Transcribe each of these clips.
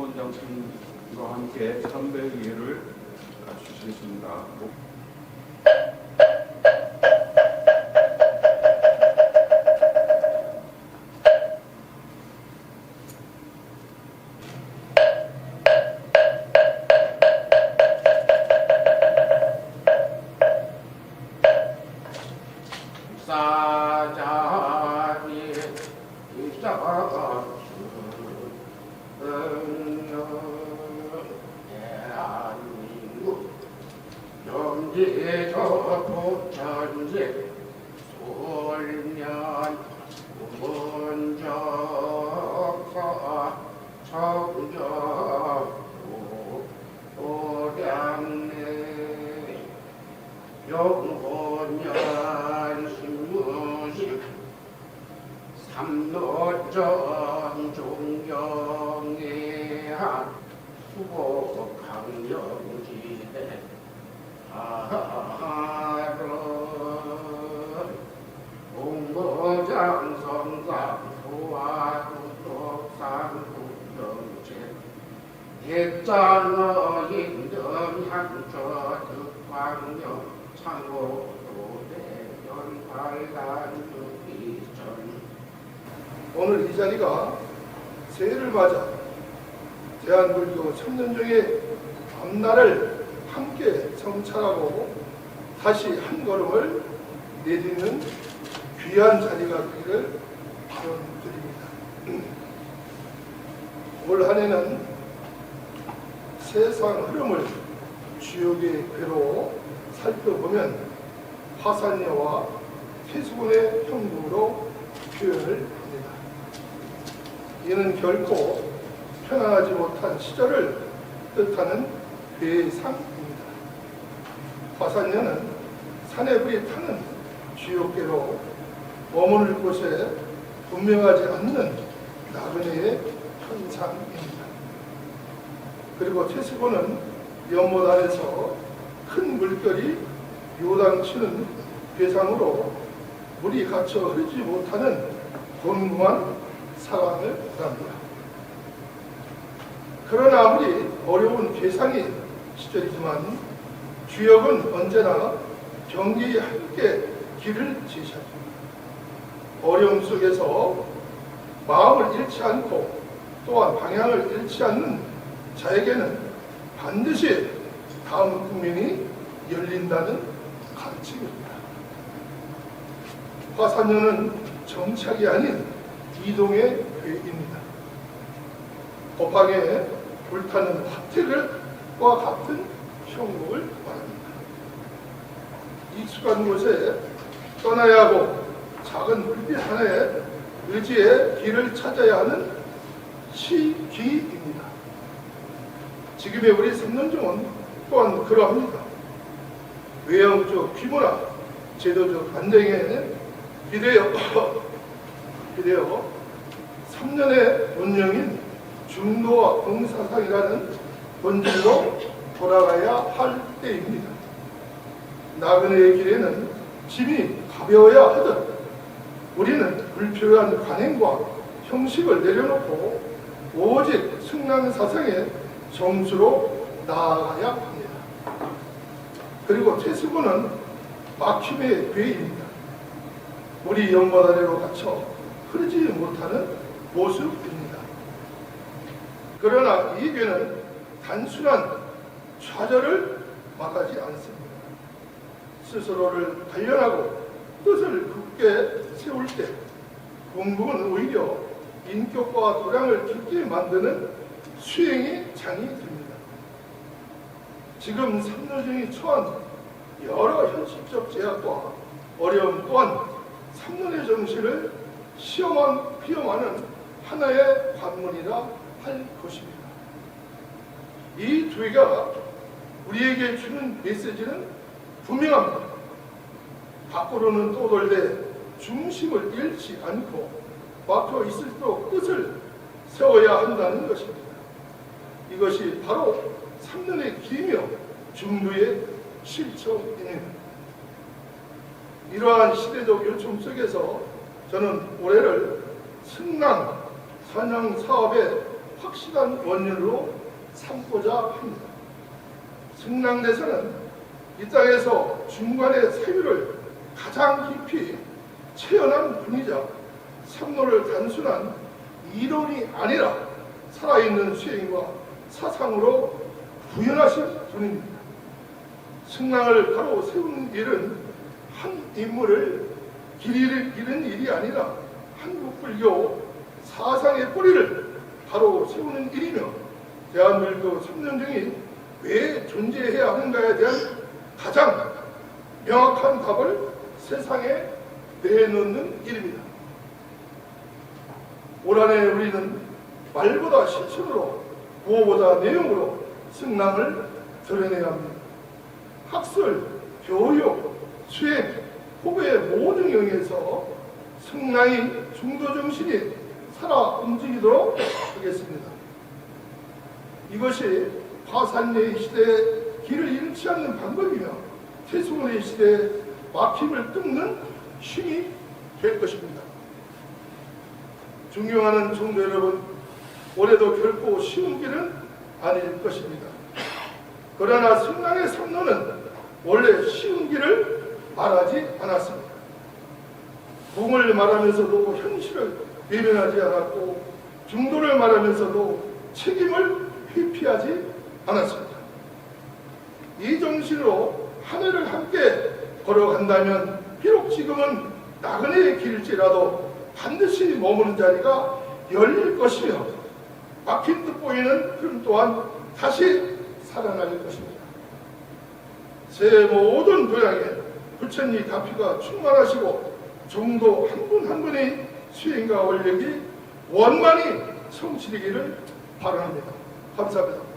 원장님과 함께 선배회를 주시겠습니다. 사자니 입사가 대한민국 영지에서 도천지 솔면 문적과 청정고 오량내 영혼연 신무식 삼노정 존경해한 수고 강령지대 하루 공모장 성산 소화구독산 국정체 대장어 인등 향초 득광령 창고도대 연발단 주기전. 오늘 이 자리가 새해를 맞아 대한불교 천년종의 앞날을 함께 성찰하고 다시 한 걸음을 내딛는 귀한 자리가 되기를 바람드립니다. 올 한해는 세상 흐름을 주역의 괴로 살펴보면 화산여와 태수군의 형국으로 표현을 합니다. 이는 결코 편안하지 못한 시절을 뜻하는 괴상입니다. 화산여는 산에 불이 타는 주역계로 머무를 곳에 분명하지 않는 나그네의 현상입니다. 그리고 태수군은 연못 안에서 큰 물결이 요당치는 괴상으로 물이 갇혀 흐르지 못하는 곤궁한 상황을 말합니다. 그러나 아무리 어려운 괴상의 시절이지만 주역은 언제나 경계에 함께 길을 제시합니다. 어려움 속에서 마음을 잃지 않고 또한 방향을 잃지 않는 자에게는 반드시 다음 국면이 열린다는 가르침입니다. 화산여는 정착이 아닌 이동의 괴입니다. 법황에 불타는 화태를과 같은 형국을 말합니다. 익숙한 곳에 떠나야 하고 작은 불빛 하나에 의지의 길을 찾아야 하는 시기입니다. 지금의 우리 삼년종은 또한 그러합니다. 외형적 규모나 제도적 안정에 비대어 3년의 본령인 중도와 공사상이라는 본질로 돌아가야 할 때입니다. 나그네의 길에는 짐이 가벼워야 하듯 우리는 불필요한 관행과 형식을 내려놓고 오직 승랑사상의 정수로 나아가야 합니다. 그리고 퇴수구는 막힘의 괴입니다. 우리 연못 아래로 갇혀 흐르지 못하는 모습입니다. 그러나 이 괴는 단순한 좌절을 막하지 않습니다. 스스로를 단련하고 뜻을 굳게 세울 때 공부는 오히려 인격과 도량을 깊게 만드는 수행의 장이 됩니다. 지금 삼년종이 처한 여러 현실적 제약과 어려움 또한 삼년의 정신을 피험하는 하나의 관문이라 할 것입니다. 이 두 개가 우리에게 주는 메시지는 분명합니다. 밖으로는 떠돌되 중심을 잃지 않고 막혀 있을수록 뜻을 세워야 한다는 것입니다. 이것이 바로 3년의 기며 중도의 실천입니다. 이러한 시대적 요청 속에서 저는 올해를 승랑, 산양 사업의 확실한 원년으로 삼고자 합니다. 승랑대사는 이 땅에서 중간의 사유를 가장 깊이 체현한 분이자 삼로를 단순한 이론이 아니라 살아있는 수행과 사상으로 구현하신 분입니다. 승랑을 바로 세운 일은 한 인물을 길이를 잃은 일이 아니라 한국불교 사상의 뿌리를 바로 세우는 일이며 대한불교 3년경이 왜 존재해야 하는가에 대한 가장 명확한 답을 세상에 내놓는 일입니다. 올 한해 우리는 말보다 실천으로 구호보다 내용으로 승랑을 드러내야 합니다. 학술, 교육, 수행, 후배의 모든 영역에서 승랑이 중도정신이 살아 움직이도록 하겠습니다. 이것이 화산예의 시대에 길을 잃지 않는 방법이며 태수원의 시대에 막힘을 뚫는 힘이 될 것입니다. 존경하는 성도 여러분, 올해도 결코 쉬운 길은 아닐 것입니다. 그러나 승랑의 삼로는 원래 쉬운 길을 말하지 않았습니다. 공을 말하면서도 현실을 외면하지 않았고 중도를 말하면서도 책임을 회피하지 않았습니다. 이 정신으로 한 해를 함께 걸어간다면 비록 지금은 나그네의 길일지라도 반드시 머무는 자리가 열릴 것이며 막힌 듯 보이는 흐름 또한 다시 살아날 것입니다. 새 모든 도양에 부처님 가피가 충만하시고 종도 한 분 한 분의 수행과 원력이 원만히 성취되기를 바랍니다. 감사합니다.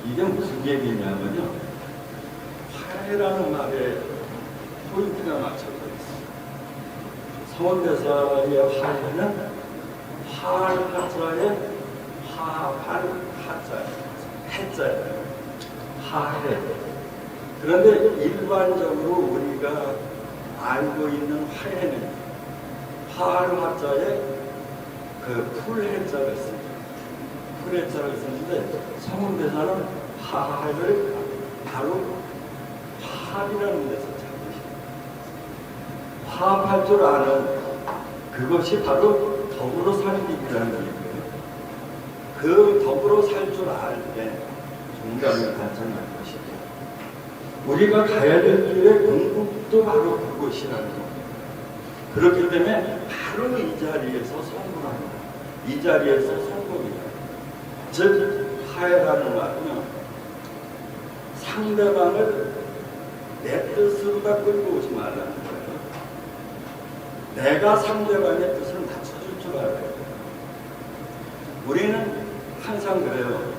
이게 무슨 얘기냐면요. 화해라는 말에 포인트가 맞춰져 있어요. 성원대사의 화해는 화할 화자에 화할 화자예요. 해자예요. 화해. 그런데 일반적으로 우리가 알고 있는 화해는 화할 화자에 그 풀해자를 씁니다. 풀해자를 쓰는데 성원대사는 화해를 바로 화합이라는 데서 잡으십니다. 화합할 줄 아는 그것이 바로 더불어 살기라는 얘기예요. 그 더불어 살 줄 알 때 종단을 발전할 것이고 우리가 가야 될 길의 궁극도 바로 그것이라는 겁니다. 그렇기 때문에 바로 이 자리에서 성공합니다. 이 자리에서 성공이다. 즉 화해라는 말은요. 상대방을 내 뜻으로다 끌고 오지 말라는 거예요. 내가 상대방의 뜻을 맞춰줄 줄 알아야 돼요. 우리는 항상 그래요.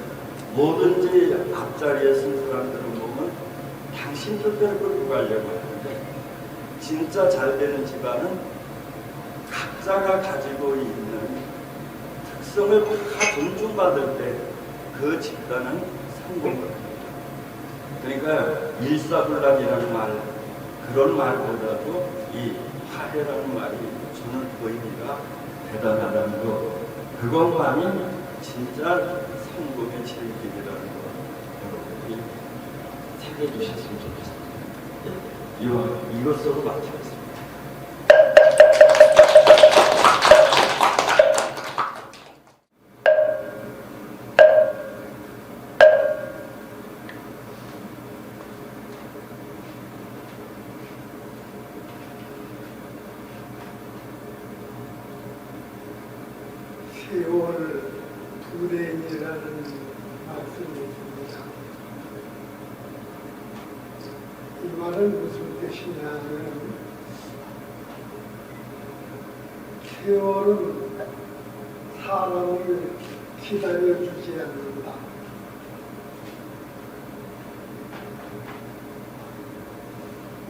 뭐든지 앞자리에 쓴 사람들은 보면 당신 뜻대로 끌고 가려고 하는데 진짜 잘 되는 집안은 각자가 가지고 있는 특성을 다 존중받을 때 그 집단은 성공을 합니다. 그러니까 일사불란이라는 말, 그런 말보다도 이 화해라는 말이 주는 의미가 대단하다는 거, 그것만이 진짜 성공의 제일길이라는 거 여러분들이 생각해 주셨으면 좋겠습니다. 이것으로 마치겠습니다. 세월 불행이라는 말씀이 있습니다. 이 말은 무슨 뜻이냐면 세월은 사람을 기다려주지 않는다.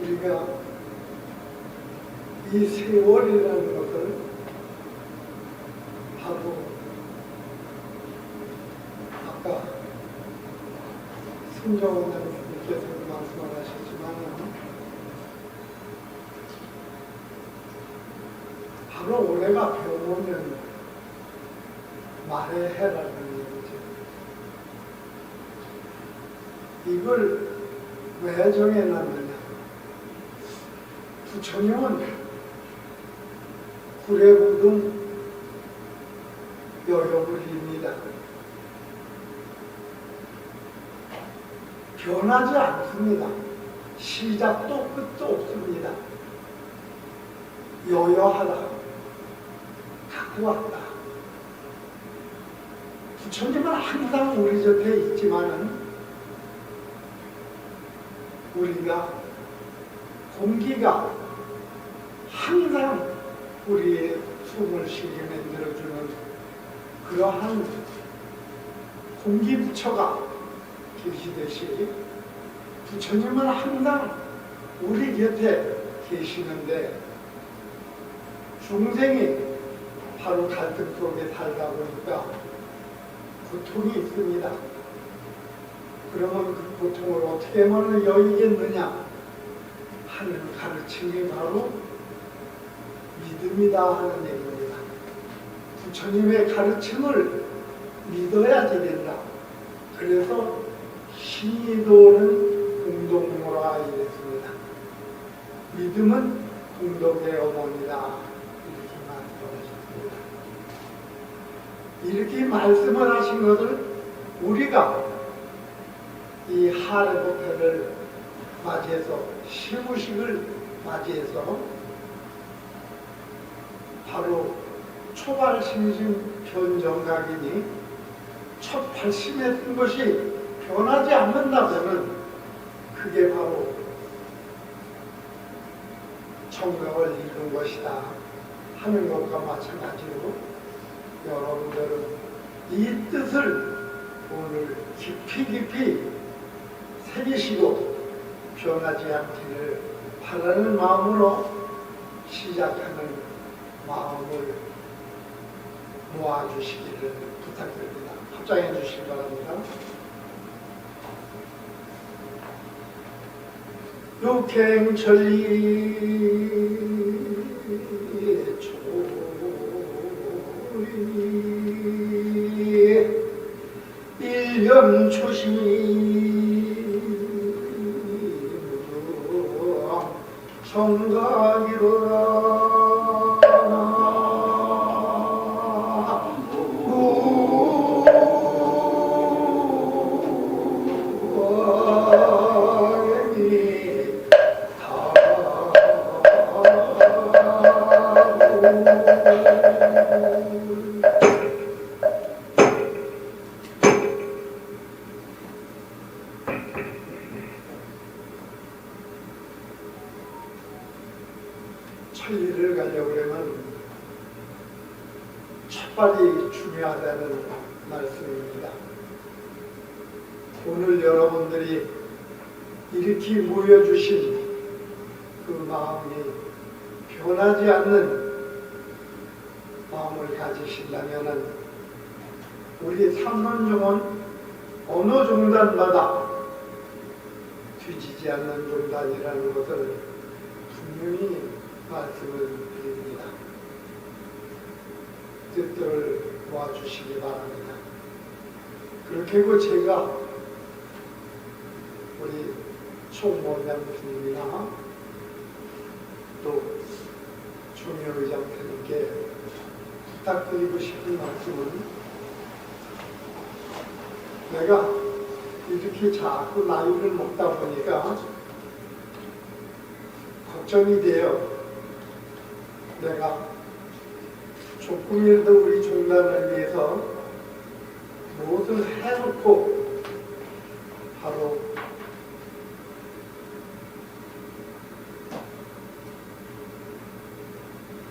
우리가 이 세월이라는 것을 바로 아까 손정원 장님께서도 말씀을 하셨지만 바로 우리가 배우면 말의 해라는 얘기죠. 이걸 왜 정해놨느냐. 부처님은 구례구등 여여불입니다. 변하지 않습니다. 시작도 끝도 없습니다. 여여하다, 갖고 왔다. 부처님은 항상 우리 곁에 있지만은 우리가 공기가 항상 우리의 숨을 쉬게 만들어주는 그러한 공기부처가 계시듯이 부처님은 항상 우리 곁에 계시는데 중생이 바로 갈등 속에 살다 보니까 고통이 있습니다. 그러면 그 고통을 어떻게 하면 여기겠느냐 하는 가르침이 바로 믿음이다 하는 얘기입니다. 부처님의 가르침을 믿어야지 된다. 그래서 신이도는 공동모라 이랬습니다. 믿음은 공덕의 어머니다. 이렇게 말씀을 하신 것을 우리가 이 하레보태를 맞이해서 시무식을 맞이해서 바로 초발심심 변정각이니 첫 발심했던 것이 변하지 않는다면 그게 바로 정각을 이룬 것이다 하는 것과 마찬가지로 여러분들은 이 뜻을 오늘 깊이 새기시고 변하지 않기를 바라는 마음으로 시작하는 마음을 모아주시기를 부탁드립니다. 합장해 주시기 바랍니다. 육행천리 초리 일념 초심으로 천리를 가려고 그러면 첫발이 중요하다는 말씀입니다. 오늘 여러분들이 이렇게 모여주신 그 마음이 변하지 않는 마음을 가지신다면 우리 삼론종은 어느 종단마다 뒤지지 않는 종단이라는 것을 분명히 말씀을 드립니다. 뜻들을 모아주시기 바랍니다. 그렇게 하고 제가 우리 총무장님이나 또 중요의장님께 부탁드리고 싶은 말씀은 내가 이렇게 자꾸 나이를 먹다 보니까 걱정이 돼요. 내가 조금이라도 우리 종단을 위해서 무엇을 해놓고 바로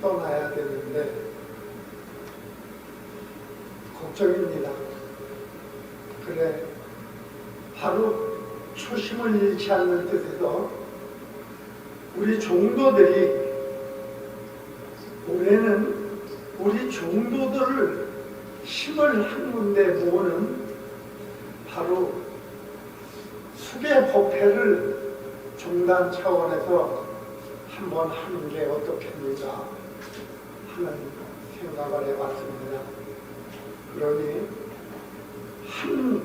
떠나야 되는데 걱정입니다. 그래, 바로 초심을 잃지 않는 뜻에서 우리 종도들이 올해는 우리 종도들을 힘을 한 군데 모으는 바로 수계법회를 종단 차원에서 한번 하는 게 어떻겠는가 하는 생각을 해봤습니다. 그러니 한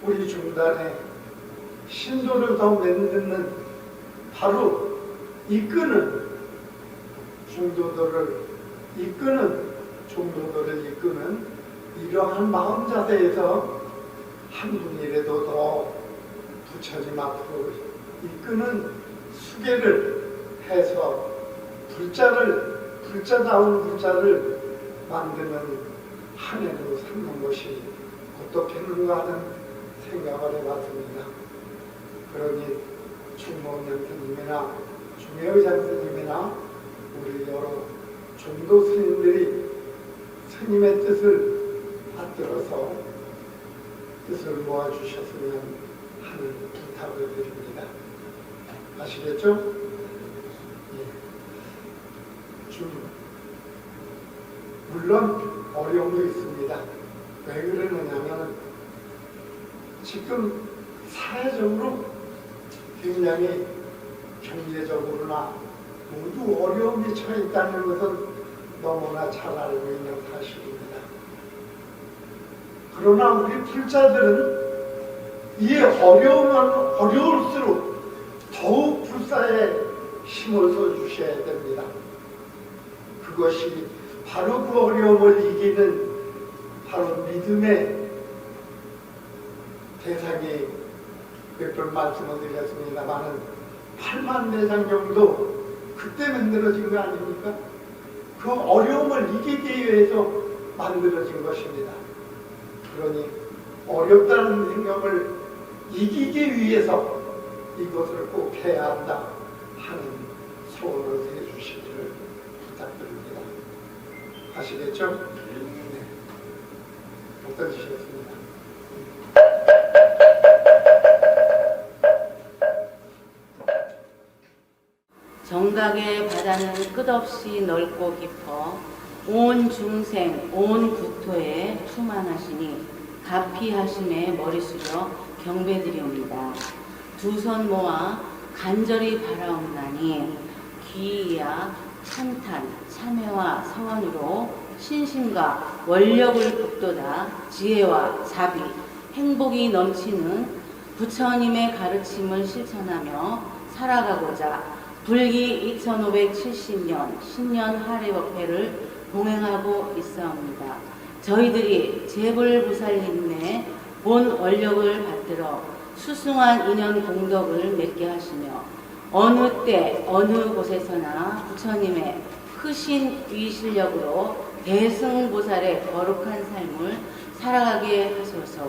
우리 종단의 신도를 더 만드는 바로 이끄는 종도들을 이끄는 이러한 마음 자세에서 한 분이라도 더 부처님 앞으로 이끄는 수계를 해서 불자다운 불자를 만드는 한 해로 삼는 것이 어떻겠는가 하는 생각을 해봤습니다. 그러니 충무원 스님이나 중혜의장 스님이나 우리 여러 종도 스님들이 스님의 뜻을 받들어서 뜻을 모아주셨으면 하는 부탁을 드립니다. 아시겠죠? 예. 물론 어려움도 있습니다. 왜 그러느냐면 지금 사회적으로 굉장히 경제적으로나 모두 어려움이 처해 있다는 것은 너무나 잘 알고 있는 사실입니다. 그러나 우리 불자들은 이 어려움은 어려울수록 더욱 불사에 힘을 써주셔야 됩니다. 그것이 바로 그 어려움을 이기는 바로 믿음의 대상이 몇 번 말씀을 드렸습니다만은 8만 대장 정도 그때 만들어진 거 아닙니까? 그 어려움을 이기기 위해서 만들어진 것입니다. 그러니 어렵다는 생각을 이기기 위해서 이것을 꼭 해야 한다 하는 소원을 해주시기를 부탁드립니다. 아시겠죠? 네. 어떠셨습니다? 윤곽의 바다는 끝없이 넓고 깊어 온 중생 온 국토에 충만하시니 가피하심에 머리 숙여 경배드리옵니다. 두 손 모아 간절히 바라옵나니 기이야 찬탄 참회와 서원으로 신심과 원력을 북돋아 지혜와 자비 행복이 넘치는 부처님의 가르침을 실천하며 살아가고자 불기 2570년 신년 하례법회를 봉행하고 있사옵니다. 저희들이 재불보살님의 본 원력을 받들어 수승한 인연 공덕을 맺게 하시며 어느 때 어느 곳에서나 부처님의 크신 위실력으로 대승보살의 거룩한 삶을 살아가게 하소서.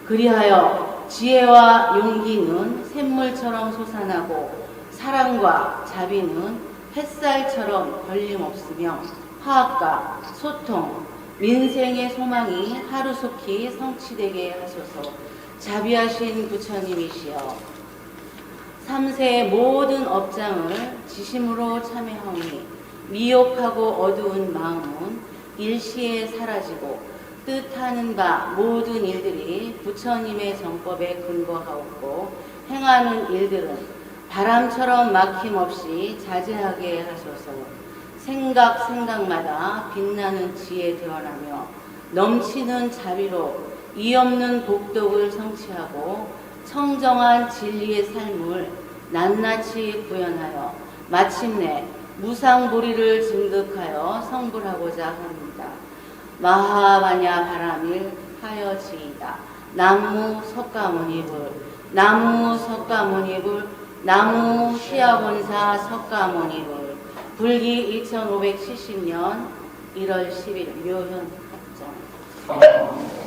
그리하여 지혜와 용기는 샘물처럼 솟아나고 사랑과 자비는 햇살처럼 걸림없으며 화합과 소통, 민생의 소망이 하루속히 성취되게 하소서. 자비하신 부처님이시여 삼세의 모든 업장을 지심으로 참여하오니 미혹하고 어두운 마음은 일시에 사라지고 뜻하는 바 모든 일들이 부처님의 정법에 근거하옵고 행하는 일들은 바람처럼 막힘없이 자제하게 하소서. 생각마다 빛나는 지혜 드러나며 넘치는 자비로 이 없는 복덕을 성취하고 청정한 진리의 삶을 낱낱이 구현하여 마침내 무상보리를 증득하여 성불하고자 합니다. 마하바냐 바라밀 하여지이다. 나무 석가모니불, 나무 석가모니불, 나무 시아본사 석가모니불. 불기 2570년 1월 10일 묘현 합정.